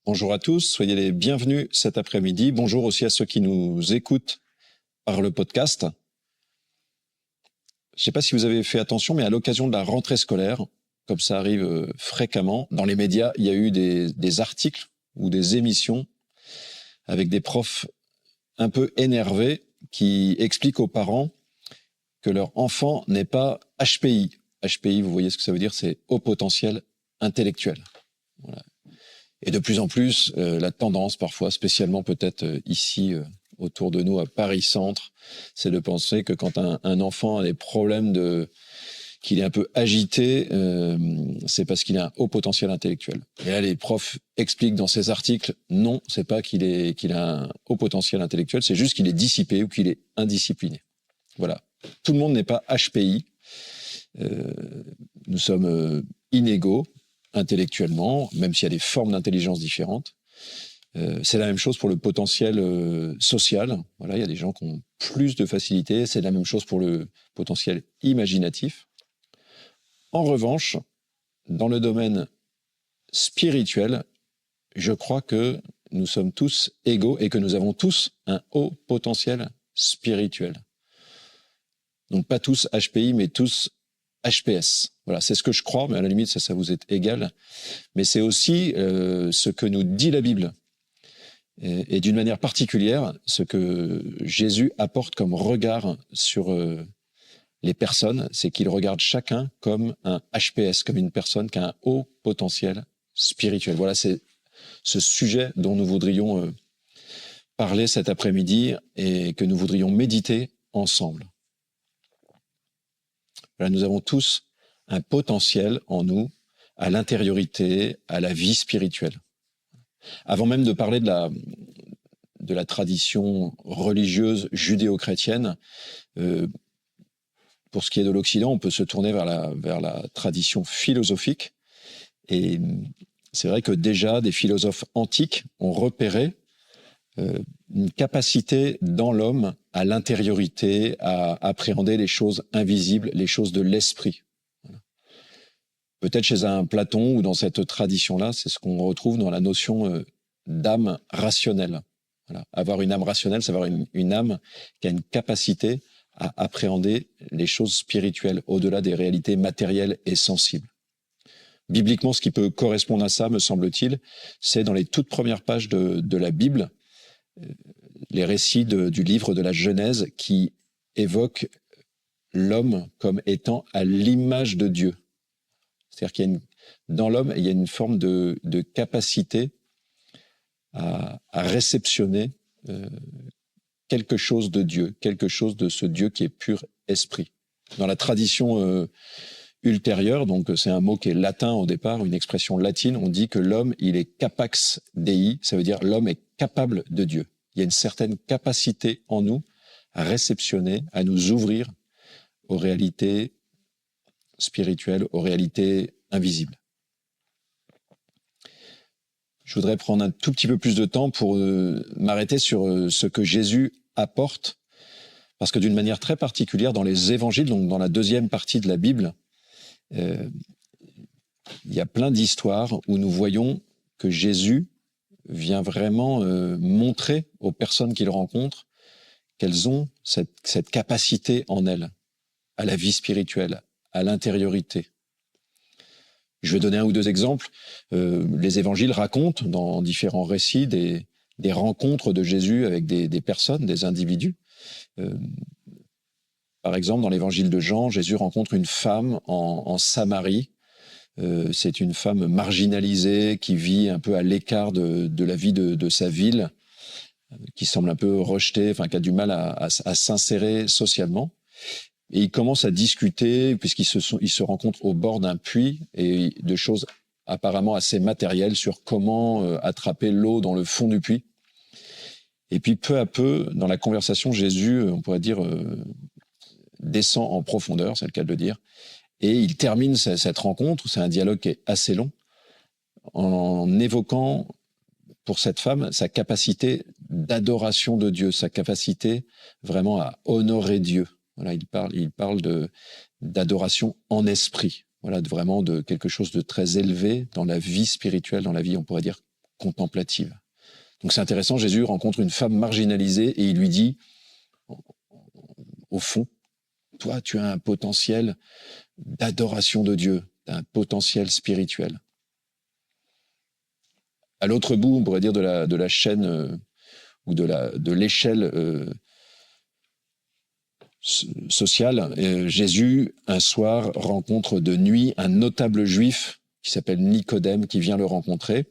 Bonjour à tous, soyez les bienvenus cet après-midi. Bonjour aussi à ceux qui nous écoutent par le podcast. Je ne sais pas si vous avez fait attention, mais à l'occasion de la rentrée scolaire, comme ça arrive fréquemment, dans les médias, il y a eu des articles ou des émissions avec des profs un peu énervés qui expliquent aux parents que leur enfant n'est pas HPI. HPI, vous voyez ce que ça veut dire, c'est haut potentiel intellectuel. Voilà. Et de plus en plus, la tendance parfois, spécialement peut-être ici autour de nous à Paris-Centre, c'est de penser que quand un enfant a des problèmes qu'il est un peu agité, c'est parce qu'il a un haut potentiel intellectuel. Et là, les profs expliquent dans ces articles, non, c'est pas qu'il a un haut potentiel intellectuel, c'est juste qu'il est dissipé ou qu'il est indiscipliné. Voilà. Tout le monde n'est pas HPI. Nous sommes inégaux intellectuellement, même s'il y a des formes d'intelligence différentes. C'est la même chose pour le potentiel social. Voilà, il y a des gens qui ont plus de facilité. C'est la même chose pour le potentiel imaginatif. En revanche, dans le domaine spirituel, je crois que nous sommes tous égaux et que nous avons tous un haut potentiel spirituel. Donc pas tous HPI, mais tous HPS. Voilà, c'est ce que je crois, mais à la limite, ça vous est égal. Mais c'est aussi ce que nous dit la Bible. Et d'une manière particulière, ce que Jésus apporte comme regard sur les personnes, c'est qu'il regarde chacun comme un HPS, comme une personne qui a un haut potentiel spirituel. Voilà, c'est ce sujet dont nous voudrions parler cet après-midi et que nous voudrions méditer ensemble. Voilà, nous avons tous un potentiel en nous, à l'intériorité, à la vie spirituelle. Avant même de parler de la tradition religieuse judéo-chrétienne, pour ce qui est de l'Occident, on peut se tourner vers la tradition philosophique. Et c'est vrai que déjà, des philosophes antiques ont repéré une capacité dans l'homme à l'intériorité, à appréhender les choses invisibles, les choses de l'esprit. Voilà. Peut-être chez un Platon ou dans cette tradition-là, c'est ce qu'on retrouve dans la notion d'âme rationnelle. Voilà. Avoir une âme rationnelle, c'est avoir une âme qui a une capacité à appréhender les choses spirituelles au-delà des réalités matérielles et sensibles. Bibliquement, ce qui peut correspondre à ça, me semble-t-il, c'est dans les toutes premières pages de la Bible, les récits du livre de la Genèse qui évoquent l'homme comme étant à l'image de Dieu. C'est-à-dire qu'il y a dans l'homme, il y a une forme de capacité à réceptionner quelque chose de Dieu, quelque chose de ce Dieu qui est pur esprit. Dans la tradition ultérieure, donc c'est un mot qui est latin au départ, une expression latine, on dit que l'homme, il est capax Dei, ça veut dire l'homme est capable de Dieu. Il y a une certaine capacité en nous à réceptionner, à nous ouvrir aux réalités spirituelles, aux réalités invisibles. Je voudrais prendre un tout petit peu plus de temps pour m'arrêter sur ce que Jésus apporte, parce que d'une manière très particulière, dans les évangiles, donc dans la deuxième partie de la Bible, il y a plein d'histoires où nous voyons que Jésus vient vraiment montrer aux personnes qu'il rencontre qu'elles ont cette capacité en elles, à la vie spirituelle, à l'intériorité. Je vais donner un ou deux exemples. Les évangiles racontent dans différents récits des rencontres de Jésus avec des personnes, des individus. Par exemple, dans l'évangile de Jean, Jésus rencontre une femme en Samarie. C'est une femme marginalisée qui vit un peu à l'écart de la vie de sa ville, qui semble un peu rejetée, enfin qui a du mal à s'insérer socialement. Et ils commencent à discuter, puisqu'ils se rencontrent au bord d'un puits, et de choses apparemment assez matérielles sur comment attraper l'eau dans le fond du puits. Et puis peu à peu, dans la conversation, Jésus, on pourrait dire, descend en profondeur, c'est le cas de le dire, et il termine cette rencontre, c'est un dialogue qui est assez long, en évoquant pour cette femme sa capacité d'adoration de Dieu, sa capacité vraiment à honorer Dieu. Voilà, il parle d'adoration en esprit, voilà, vraiment de quelque chose de très élevé dans la vie spirituelle, dans la vie, on pourrait dire, contemplative. Donc c'est intéressant, Jésus rencontre une femme marginalisée et il lui dit, au fond, toi, tu as un potentiel d'adoration de Dieu, un potentiel spirituel. À l'autre bout, on pourrait dire de la chaîne ou de l'échelle sociale, Jésus, un soir, rencontre de nuit un notable juif qui s'appelle Nicodème, qui vient le rencontrer.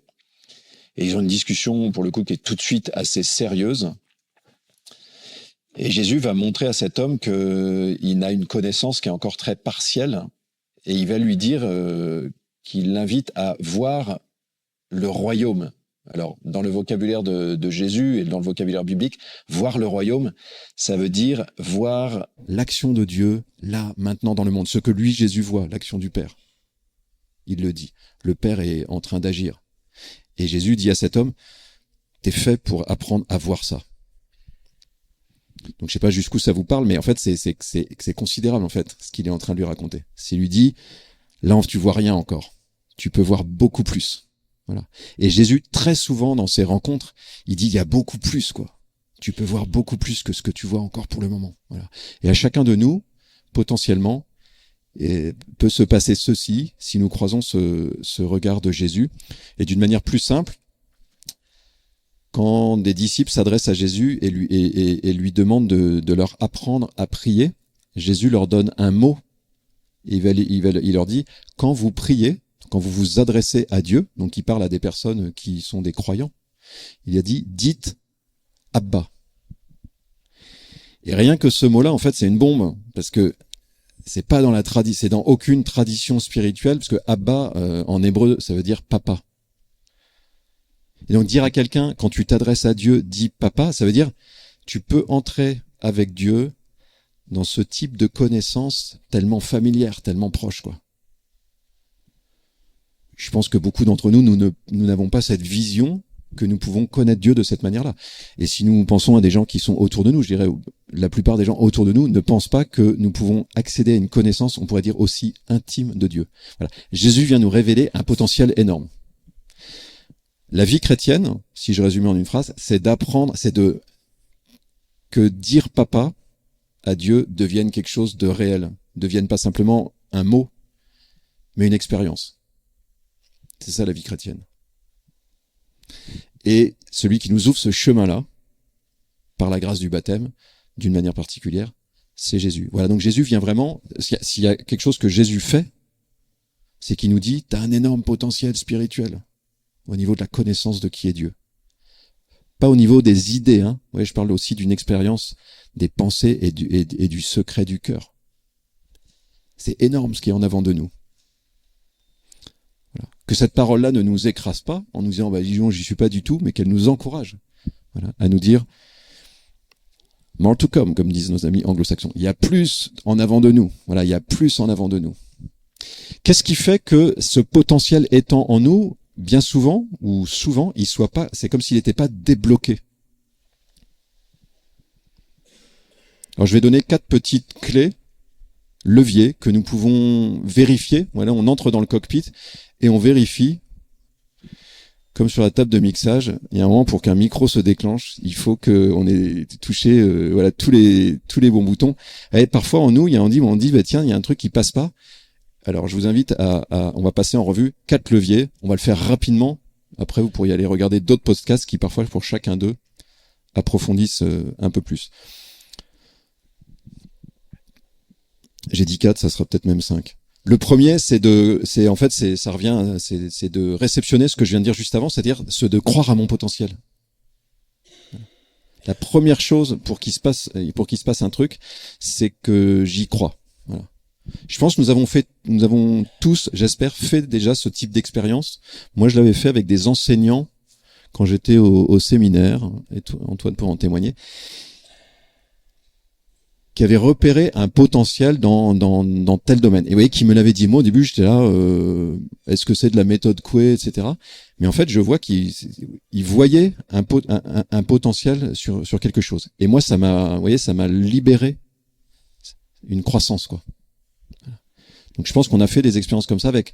Et ils ont une discussion, pour le coup, qui est tout de suite assez sérieuse. Et Jésus va montrer à cet homme qu'il n'a une connaissance qui est encore très partielle. Et il va lui dire qu'il l'invite à voir le royaume. Alors, dans le vocabulaire de Jésus et dans le vocabulaire biblique, voir le royaume, ça veut dire voir l'action de Dieu, là, maintenant, dans le monde. Ce que lui, Jésus, voit, l'action du Père. Il le dit. Le Père est en train d'agir. Et Jésus dit à cet homme, t'es fait pour apprendre à voir ça. Donc je sais pas jusqu'où ça vous parle, mais en fait c'est considérable en fait ce qu'il est en train de lui raconter. S'il lui dit, là tu vois rien encore, tu peux voir beaucoup plus. Voilà. Et Jésus très souvent dans ses rencontres, il dit il y a beaucoup plus quoi. Tu peux voir beaucoup plus que ce que tu vois encore pour le moment. Voilà. Et à chacun de nous, potentiellement, peut se passer ceci si nous croisons ce regard de Jésus. Et d'une manière plus simple, quand des disciples s'adressent à Jésus et lui demandent de leur apprendre à prier, Jésus leur donne un mot. Il leur dit, quand vous priez, quand vous vous adressez à Dieu, donc il parle à des personnes qui sont des croyants, il a dit, dites Abba. Et rien que ce mot-là, en fait, c'est une bombe, parce que c'est pas dans la tradition, c'est dans aucune tradition spirituelle, parce que Abba, en hébreu, ça veut dire papa. Et donc dire à quelqu'un, quand tu t'adresses à Dieu, dis papa, ça veut dire tu peux entrer avec Dieu dans ce type de connaissance tellement familière, tellement proche, quoi. Je pense que beaucoup d'entre nous, nous n'avons pas cette vision que nous pouvons connaître Dieu de cette manière-là. Et si nous pensons à des gens qui sont autour de nous, je dirais, la plupart des gens autour de nous ne pensent pas que nous pouvons accéder à une connaissance, on pourrait dire aussi intime de Dieu. Voilà. Jésus vient nous révéler un potentiel énorme. La vie chrétienne, si je résume en une phrase, c'est d'apprendre, que dire papa à Dieu devienne quelque chose de réel, devienne pas simplement un mot, mais une expérience. C'est ça la vie chrétienne. Et celui qui nous ouvre ce chemin-là, par la grâce du baptême, d'une manière particulière, c'est Jésus. Voilà, donc Jésus vient vraiment, s'il y a quelque chose que Jésus fait, c'est qu'il nous dit, t'as un énorme potentiel spirituel au niveau de la connaissance de qui est Dieu. Pas au niveau des idées, hein. Ouais, je parle aussi d'une expérience des pensées et du secret du cœur. C'est énorme ce qui est en avant de nous. Voilà. Que cette parole-là ne nous écrase pas en nous disant, disons, j'y suis pas du tout, mais qu'elle nous encourage, voilà, à nous dire, more to come, comme disent nos amis anglo-saxons. Il y a plus en avant de nous. Voilà, il y a plus en avant de nous. Qu'est-ce qui fait que ce potentiel étant en nous, bien souvent, ou souvent, c'est comme s'il n'était pas débloqué. Alors, je vais donner 4 petites clés, leviers, que nous pouvons vérifier. Voilà, on entre dans le cockpit et on vérifie, comme sur la table de mixage. Il y a un moment, pour qu'un micro se déclenche, il faut qu'on ait touché, tous les bons boutons. Et parfois, en nous, on dit, tiens, il y a un truc qui passe pas. Alors, je vous invite on va passer en revue 4 leviers. On va le faire rapidement. Après, vous pourriez aller regarder d'autres podcasts qui, parfois, pour chacun d'eux, approfondissent un peu plus. J'ai dit 4, ça sera peut-être même 5. Le premier, c'est de réceptionner ce que je viens de dire juste avant, c'est-à-dire de croire à mon potentiel. La première chose pour qu'il se passe un truc, c'est que j'y crois. Voilà. Je pense que nous avons tous, j'espère, fait déjà ce type d'expérience. Moi, je l'avais fait avec des enseignants quand j'étais au séminaire, et Antoine peut en témoigner, qui avaient repéré un potentiel dans tel domaine. Et vous voyez, qui me l'avait dit. Moi, au début, j'étais là, est-ce que c'est de la méthode Coué, etc. Mais en fait, je vois qu'ils voyaient un potentiel sur quelque chose. Et moi, ça m'a libéré une croissance, quoi. Donc je pense qu'on a fait des expériences comme ça avec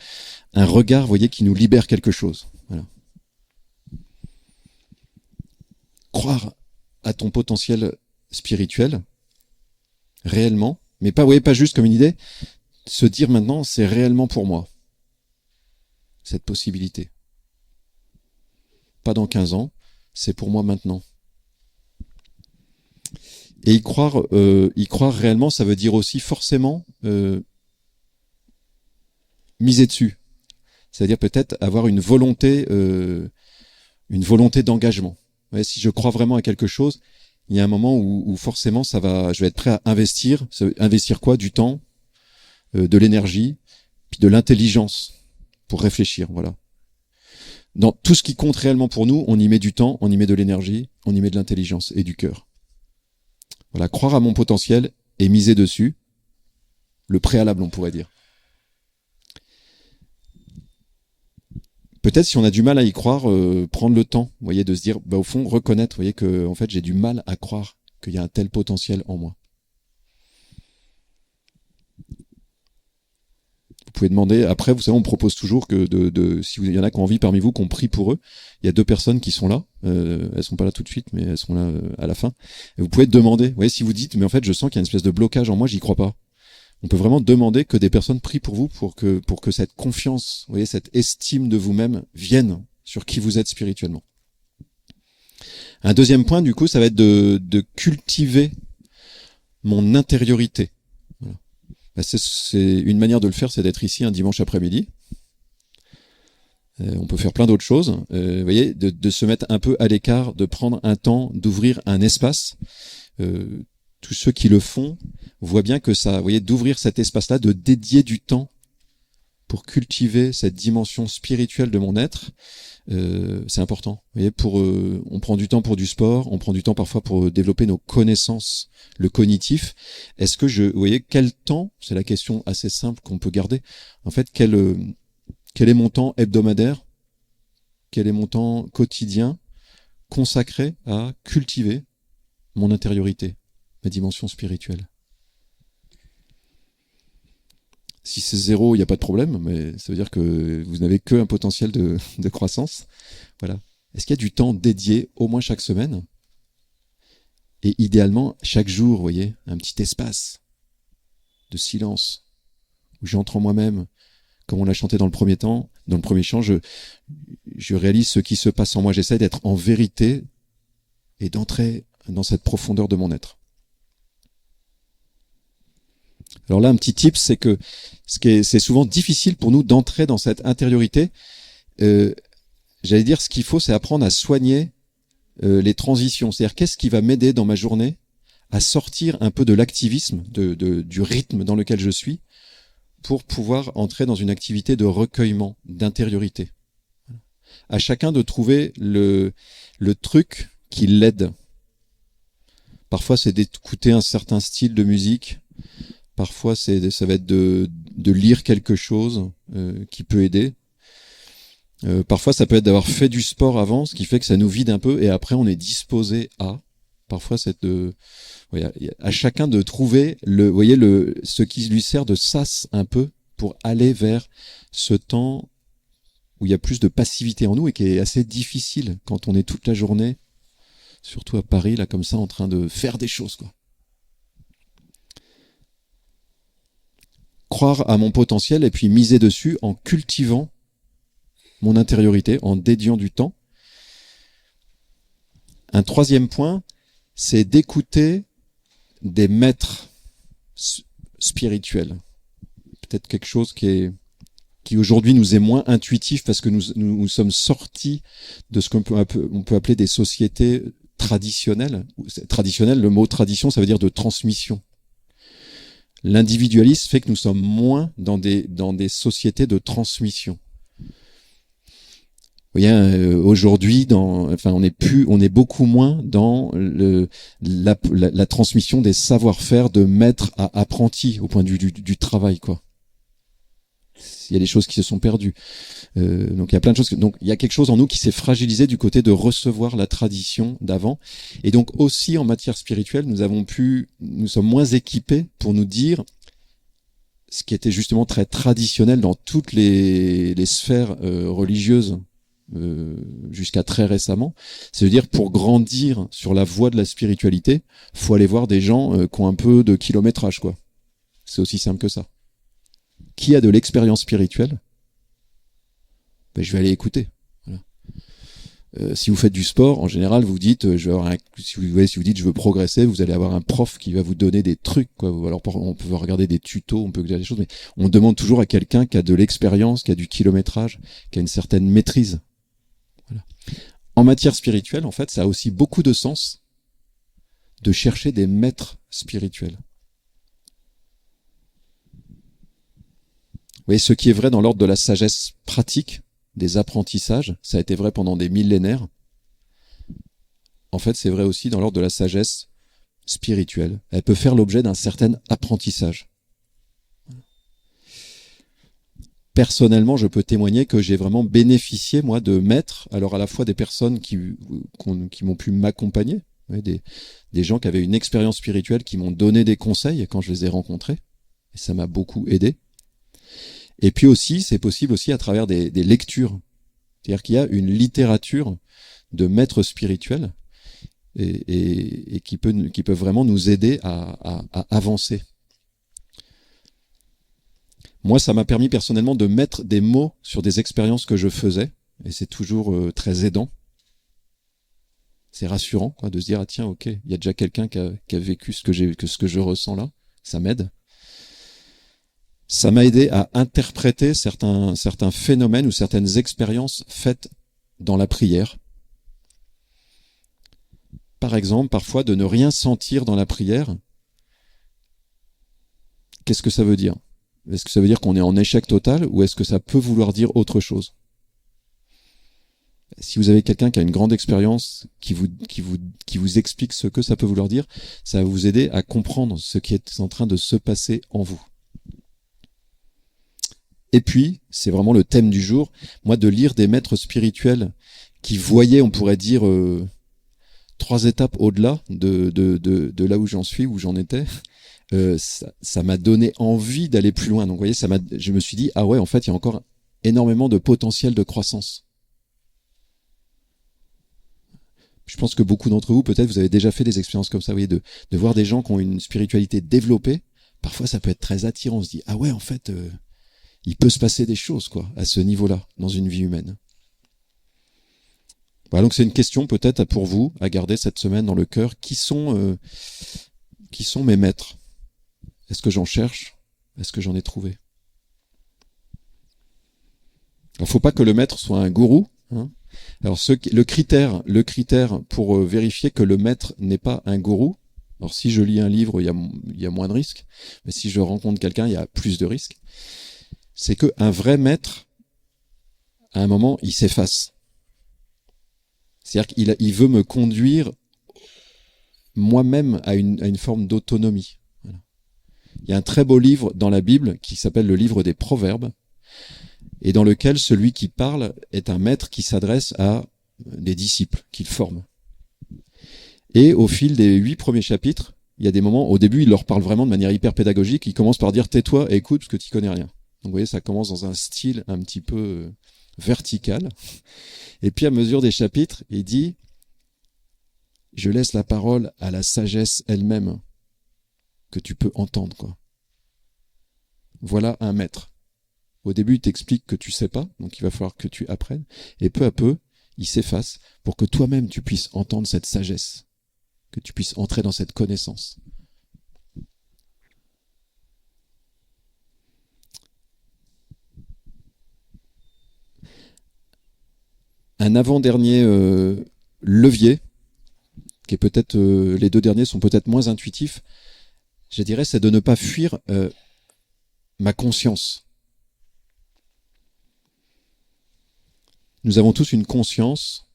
un regard, vous voyez, qui nous libère quelque chose. Voilà. croire à ton potentiel spirituel, réellement, mais pas, vous voyez, pas juste comme une idée, se dire maintenant, c'est réellement pour moi, cette possibilité. Pas dans 15 ans, c'est pour moi maintenant. Et y croire réellement, ça veut dire aussi forcément miser dessus. C'est-à-dire peut-être avoir une volonté d'engagement. Ouais, si je crois vraiment à quelque chose, il y a un moment où forcément je vais être prêt à investir. Investir quoi? Du temps, de l'énergie, puis de l'intelligence pour réfléchir. Voilà. Dans tout ce qui compte réellement pour nous, on y met du temps, on y met de l'énergie, on y met de l'intelligence et du cœur. Voilà, croire à mon potentiel et miser dessus, le préalable, on pourrait dire. Peut-être si on a du mal à y croire, prendre le temps, vous voyez, de se dire, au fond, reconnaître, vous voyez, que en fait, j'ai du mal à croire qu'il y a un tel potentiel en moi. Vous pouvez demander, après, vous savez, on propose toujours que si il y en a qui ont envie parmi vous, qu'on prie pour eux. Il y a 2 personnes qui sont là, elles sont pas là tout de suite, mais elles sont là à la fin. Et vous pouvez demander, vous voyez, si vous dites, mais en fait, je sens qu'il y a une espèce de blocage en moi, j'y crois pas. On peut vraiment demander que des personnes prient pour vous pour que cette confiance, vous voyez, cette estime de vous-même vienne sur qui vous êtes spirituellement. Un deuxième point, du coup, ça va être de cultiver mon intériorité. Voilà. C'est une manière de le faire, c'est d'être ici un dimanche après-midi. On peut faire plein d'autres choses. Vous voyez, de se mettre un peu à l'écart, de prendre un temps, d'ouvrir un espace. Tous ceux qui le font voient bien que ça, vous voyez, d'ouvrir cet espace-là, de dédier du temps pour cultiver cette dimension spirituelle de mon être, c'est important. Vous voyez, on prend du temps pour du sport, on prend du temps parfois pour développer nos connaissances, le cognitif. Est-ce que vous voyez, quel temps, c'est la question assez simple qu'on peut garder. En fait, quel est mon temps hebdomadaire, quel est mon temps quotidien consacré à cultiver mon intériorité, ma dimension spirituelle. Si c'est 0, il n'y a pas de problème, mais ça veut dire que vous n'avez qu'un potentiel de croissance. Voilà. Est-ce qu'il y a du temps dédié, au moins chaque semaine? Et idéalement, chaque jour, vous voyez, un petit espace de silence, où j'entre en moi-même, comme on l'a chanté dans le premier temps, dans le premier chant, je réalise ce qui se passe en moi. J'essaie d'être en vérité et d'entrer dans cette profondeur de mon être. Alors là, un petit tip, c'est que c'est souvent difficile pour nous d'entrer dans cette intériorité. J'allais dire, ce qu'il faut, c'est apprendre à soigner les transitions. C'est-à-dire, qu'est-ce qui va m'aider dans ma journée à sortir un peu de l'activisme, du rythme dans lequel je suis, pour pouvoir entrer dans une activité de recueillement, d'intériorité. À chacun de trouver le truc qui l'aide. Parfois, c'est d'écouter un certain style de musique. Parfois, ça va être de lire quelque chose qui peut aider. Parfois, ça peut être d'avoir fait du sport avant, ce qui fait que ça nous vide un peu, et après, on est disposé à. Parfois, c'est à chacun de trouver ce qui lui sert de sas un peu pour aller vers ce temps où il y a plus de passivité en nous et qui est assez difficile quand on est toute la journée, surtout à Paris, là, comme ça, en train de faire des choses, quoi. Croire à mon potentiel et puis miser dessus en cultivant mon intériorité, en dédiant du temps. Un troisième point, c'est d'écouter des maîtres spirituels. Peut-être quelque chose qui aujourd'hui nous est moins intuitif parce que nous sommes sortis de ce qu'on peut appeler des sociétés traditionnelles. Traditionnelles, le mot tradition, ça veut dire de transmission. L'individualisme fait que nous sommes moins dans des sociétés de transmission. Vous voyez, aujourd'hui, on est beaucoup moins dans la transmission des savoir-faire de maître à apprenti au point de vue du travail, quoi. Il y a des choses qui se sont perdues. Donc il y a plein de choses. Donc il y a quelque chose en nous qui s'est fragilisé du côté de recevoir la tradition d'avant. Et donc aussi en matière spirituelle, nous sommes moins équipés pour nous dire ce qui était justement très traditionnel dans toutes les sphères religieuses jusqu'à très récemment. C'est-à-dire, pour grandir sur la voie de la spiritualité, faut aller voir des gens qui ont un peu de kilométrage, quoi. C'est aussi simple que ça. Qui a de l'expérience spirituelle? Ben, je vais aller écouter. Voilà. Si vous faites du sport, en général, vous dites, si vous dites, je veux progresser, vous allez avoir un prof qui va vous donner des trucs, quoi. Alors, on peut regarder des tutos, on peut regarder des choses, mais on demande toujours à quelqu'un qui a de l'expérience, qui a du kilométrage, qui a une certaine maîtrise. Voilà. En matière spirituelle, en fait, ça a aussi beaucoup de sens de chercher des maîtres spirituels. Vous voyez, ce qui est vrai dans l'ordre de la sagesse pratique, des apprentissages, ça a été vrai pendant des millénaires. En fait, c'est vrai aussi dans l'ordre de la sagesse spirituelle. Elle peut faire l'objet d'un certain apprentissage. Personnellement, je peux témoigner que j'ai vraiment bénéficié, moi, de maîtres, alors à la fois des personnes qui m'ont pu m'accompagner, des gens qui avaient une expérience spirituelle, qui m'ont donné des conseils quand je les ai rencontrés, et ça m'a beaucoup aidé. Et puis aussi, c'est possible aussi à travers des lectures. C'est-à-dire qu'il y a une littérature de maîtres spirituels et qui peut vraiment nous aider à avancer. Moi, ça m'a permis personnellement de mettre des mots sur des expériences que je faisais, et c'est toujours très aidant. C'est rassurant, quoi, de se dire, ah tiens, ok, il y a déjà quelqu'un qui a vécu ce que je ressens là, ça m'aide. Ça m'a aidé à interpréter certains phénomènes ou certaines expériences faites dans la prière. Par exemple, parfois, de ne rien sentir dans la prière. Qu'est-ce que ça veut dire? Est-ce que ça veut dire qu'on est en échec total ou est-ce que ça peut vouloir dire autre chose? Si vous avez quelqu'un qui a une grande expérience, qui vous explique ce que ça peut vouloir dire, ça va vous aider à comprendre ce qui est en train de se passer en vous. Et puis, c'est vraiment le thème du jour, moi, de lire des maîtres spirituels qui voyaient, on pourrait dire, 3 étapes au-delà de là où j'en suis, où j'en étais. Ça m'a donné envie d'aller plus loin. Donc, vous voyez, je me suis dit, ah ouais, en fait, il y a encore énormément de potentiel de croissance. Je pense que beaucoup d'entre vous, peut-être, vous avez déjà fait des expériences comme ça, vous voyez, de voir des gens qui ont une spiritualité développée. Parfois, ça peut être très attirant. On se dit, ah ouais, en fait, il peut se passer des choses, quoi, à ce niveau-là, dans une vie humaine. Voilà, donc c'est une question peut-être pour vous à garder cette semaine dans le cœur. Qui sont mes maîtres? Est-ce que j'en cherche? Est-ce que j'en ai trouvé? Alors, faut pas que le maître soit un gourou, hein. Alors, le critère pour vérifier que le maître n'est pas un gourou. Alors, si je lis un livre, il y a moins de risques, mais si je rencontre quelqu'un, il y a plus de risques. C'est qu'un vrai maître, à un moment, il s'efface. C'est-à-dire qu'il veut me conduire moi-même à une forme d'autonomie. Voilà. Il y a un très beau livre dans la Bible qui s'appelle le livre des Proverbes, et dans lequel celui qui parle est un maître qui s'adresse à des disciples qu'il forme. Et au fil des 8 premiers chapitres, il y a des moments, au début, il leur parle vraiment de manière hyper pédagogique, il commence par dire « tais-toi et écoute parce que tu connais rien ». Donc vous voyez, ça commence dans un style un petit peu vertical. Et puis à mesure des chapitres, il dit « Je laisse la parole à la sagesse elle-même que tu peux entendre, quoi. » Voilà un maître. Au début, il t'explique que tu sais pas, donc il va falloir que tu apprennes. Et peu à peu, il s'efface pour que toi-même tu puisses entendre cette sagesse, que tu puisses entrer dans cette connaissance. Un avant-dernier levier, qui est peut-être les 2 derniers sont peut-être moins intuitifs, je dirais, c'est de ne pas fuir ma conscience. Nous avons tous une conscience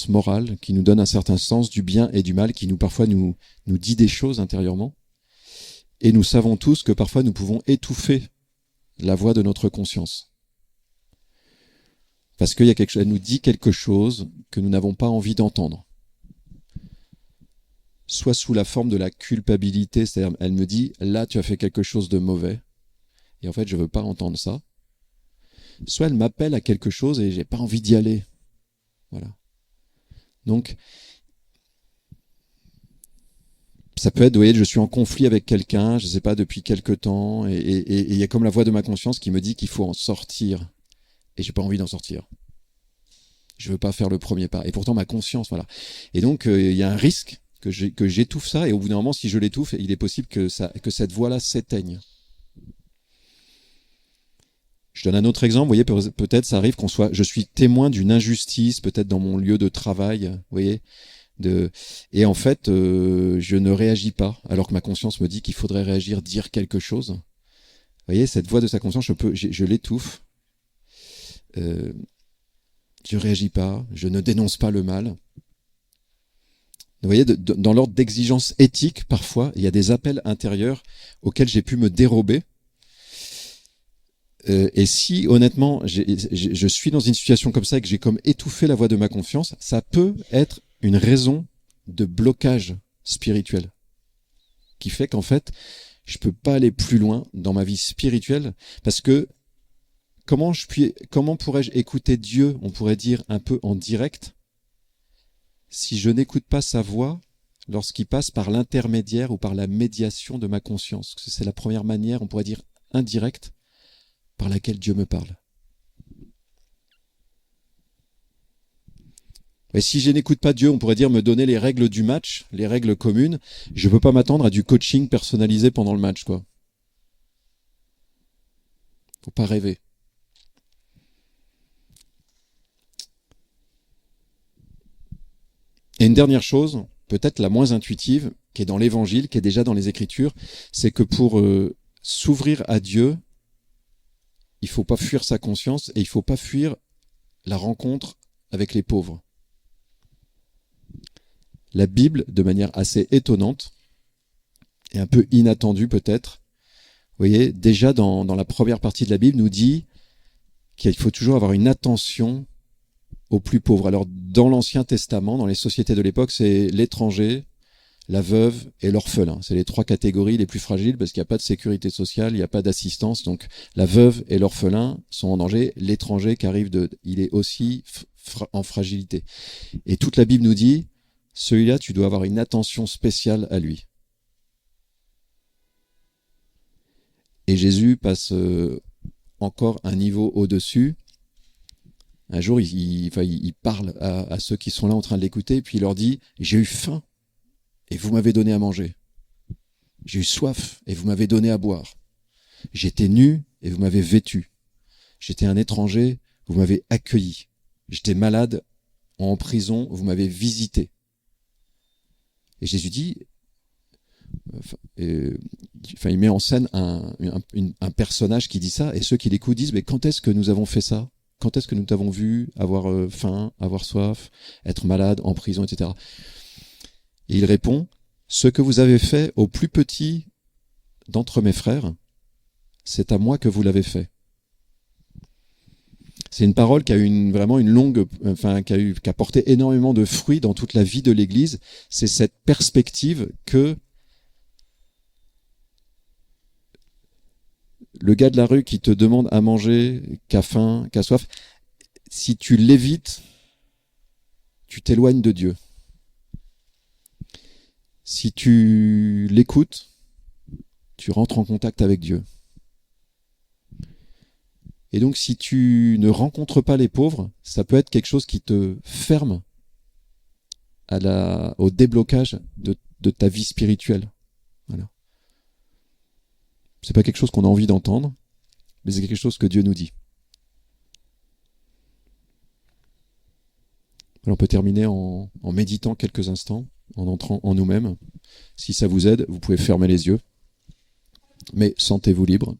morale qui nous donne un certain sens du bien et du mal, qui parfois nous dit des choses intérieurement. Et nous savons tous que parfois nous pouvons étouffer la voix de notre conscience. Parce qu'elle nous dit quelque chose que nous n'avons pas envie d'entendre. Soit sous la forme de la culpabilité, c'est-à-dire elle me dit, là tu as fait quelque chose de mauvais, et en fait je veux pas entendre ça. soit elle m'appelle à quelque chose et j'ai pas envie d'y aller. Voilà. Donc, ça peut être, vous voyez, je suis en conflit avec quelqu'un, je sais pas, depuis quelque temps, et il y a comme la voix de ma conscience qui me dit qu'il faut en sortir. Et j'ai pas envie d'en sortir. Je veux pas faire le premier pas. Et pourtant, ma conscience, voilà. Et donc, il y a un risque que j'étouffe ça, et au bout d'un moment, si je l'étouffe, il est possible que cette voix-là s'éteigne. Je donne un autre exemple, vous voyez, peut-être ça arrive je suis témoin d'une injustice, peut-être dans mon lieu de travail, vous voyez, et en fait, je ne réagis pas, alors que ma conscience me dit qu'il faudrait réagir, dire quelque chose. Vous voyez, cette voix de sa conscience, je l'étouffe. Je réagis pas, je ne dénonce pas le mal. Vous voyez, dans l'ordre d'exigence éthique, parfois, il y a des appels intérieurs auxquels j'ai pu me dérober. Et si, honnêtement, je suis dans une situation comme ça et que j'ai comme étouffé la voix de ma conscience, ça peut être une raison de blocage spirituel qui fait qu'en fait, je peux pas aller plus loin dans ma vie spirituelle parce que comment pourrais-je écouter Dieu, on pourrait dire un peu en direct, si je n'écoute pas sa voix lorsqu'il passe par l'intermédiaire ou par la médiation de ma conscience. C'est la première manière, on pourrait dire indirecte, par laquelle Dieu me parle. Et si je n'écoute pas Dieu, on pourrait dire me donner les règles du match, les règles communes, je ne peux pas m'attendre à du coaching personnalisé pendant le match, quoi. Faut pas rêver. Et une dernière chose, peut-être la moins intuitive, qui est dans l'Évangile, qui est déjà dans les Écritures, c'est que pour s'ouvrir à Dieu, il faut pas fuir sa conscience et il faut pas fuir la rencontre avec les pauvres. La Bible, de manière assez étonnante et un peu inattendue peut-être, vous voyez, déjà dans la première partie de la Bible, nous dit qu'il faut toujours avoir une attention aux plus pauvres. Alors, dans l'Ancien Testament, dans les sociétés de l'époque, c'est l'étranger, la veuve et l'orphelin. C'est les trois catégories les plus fragiles parce qu'il n'y a pas de sécurité sociale, il n'y a pas d'assistance. Donc, la veuve et l'orphelin sont en danger. L'étranger qui arrive il est aussi en fragilité. Et toute la Bible nous dit, celui-là, tu dois avoir une attention spéciale à lui. Et Jésus passe encore un niveau au-dessus. Un jour, il parle à ceux qui sont là en train de l'écouter, puis il leur dit, j'ai eu faim et vous m'avez donné à manger. J'ai eu soif et vous m'avez donné à boire. J'étais nu et vous m'avez vêtu. J'étais un étranger, vous m'avez accueilli. J'étais malade, en prison, vous m'avez visité. Et Jésus dit, il met en scène un personnage qui dit ça, et ceux qui l'écoutent disent, mais quand est-ce que nous avons fait ça ? Quand est-ce que nous t'avons vu avoir faim, avoir soif, être malade, en prison, etc. Et il répond, ce que vous avez fait au plus petit d'entre mes frères, c'est à moi que vous l'avez fait. C'est une parole qui a eu qui a porté énormément de fruits dans toute la vie de l'Église. C'est cette perspective que le gars de la rue qui te demande à manger, qui a faim, qui a soif, si tu l'évites, tu t'éloignes de Dieu. Si tu l'écoutes, tu rentres en contact avec Dieu. Et donc, si tu ne rencontres pas les pauvres, ça peut être quelque chose qui te ferme au déblocage de ta vie spirituelle. Voilà. C'est pas quelque chose qu'on a envie d'entendre, mais c'est quelque chose que Dieu nous dit. Alors on peut terminer en méditant quelques instants, en entrant en nous-mêmes. Si ça vous aide, vous pouvez fermer les yeux, mais sentez-vous libre.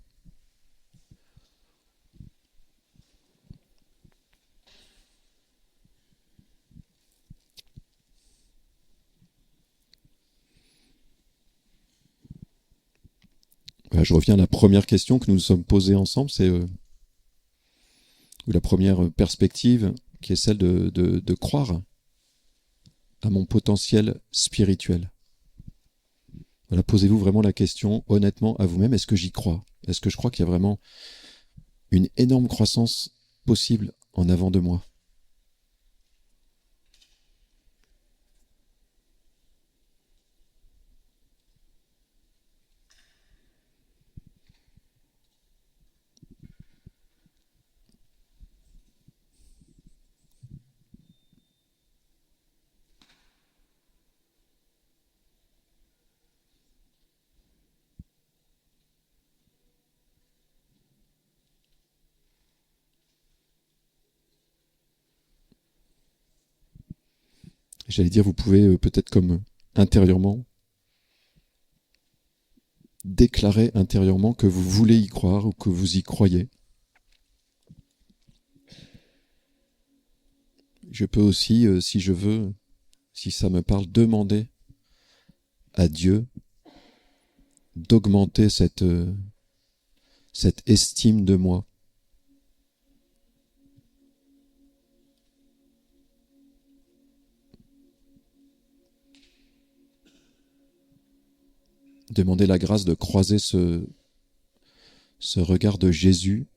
Je reviens à la première question que nous nous sommes posée ensemble, c'est ou la première perspective qui est celle de croire à mon potentiel spirituel. Voilà, posez-vous vraiment la question honnêtement à vous-même, est-ce que j'y crois ? Est-ce que je crois qu'il y a vraiment une énorme croissance possible en avant de moi. J'allais dire, vous pouvez peut-être comme intérieurement déclarer intérieurement que vous voulez y croire ou que vous y croyez. Je peux aussi, si je veux, si ça me parle, demander à Dieu d'augmenter cette estime de moi. Demander la grâce de croiser ce regard de Jésus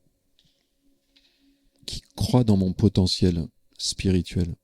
qui croit dans mon potentiel spirituel.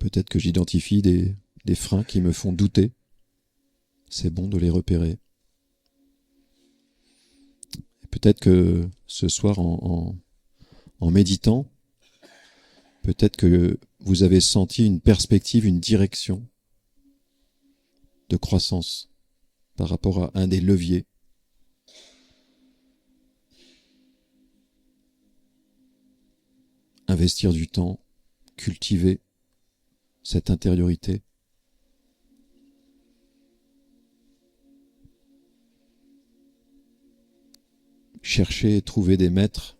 Peut-être que j'identifie des freins qui me font douter. C'est bon de les repérer. Et peut-être que ce soir, en méditant, peut-être que vous avez senti une perspective, une direction de croissance par rapport à un des leviers. Investir du temps, cultiver cette intériorité. Chercher et trouver des maîtres.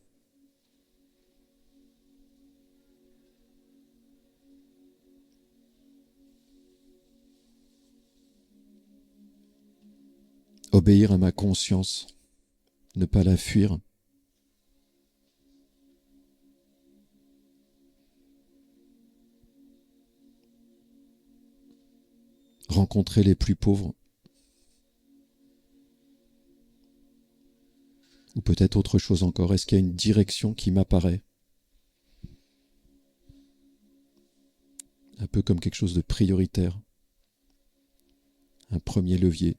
Obéir à ma conscience, ne pas la fuir. Rencontrer les plus pauvres. Ou peut-être autre chose encore. Est-ce qu'il y a une direction qui m'apparaît? Un peu comme quelque chose de prioritaire. Un premier levier.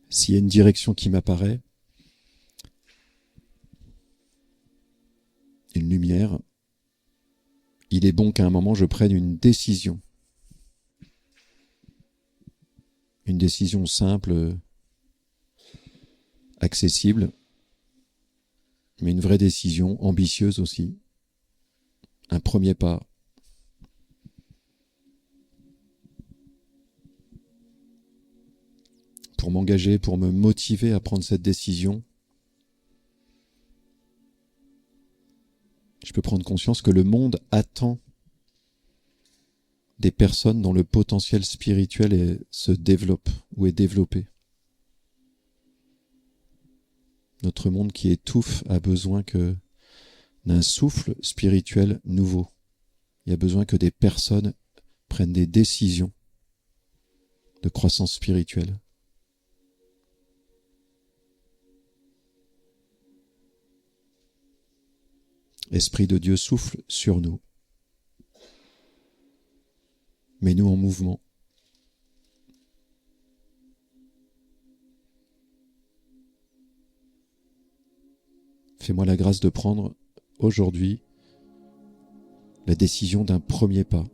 S'il y a une direction qui m'apparaît, une lumière, il est bon qu'à un moment je prenne une décision. Une décision simple, accessible, mais une vraie décision, ambitieuse aussi. Un premier pas. Pour m'engager, pour me motiver à prendre cette décision, je peux prendre conscience que le monde attend des personnes dont le potentiel spirituel se développe ou est développé. Notre monde qui étouffe a besoin d'un souffle spirituel nouveau. Il y a besoin que des personnes prennent des décisions de croissance spirituelle. Esprit de Dieu, souffle sur nous. Mets-nous en mouvement. Fais-moi la grâce de prendre aujourd'hui la décision d'un premier pas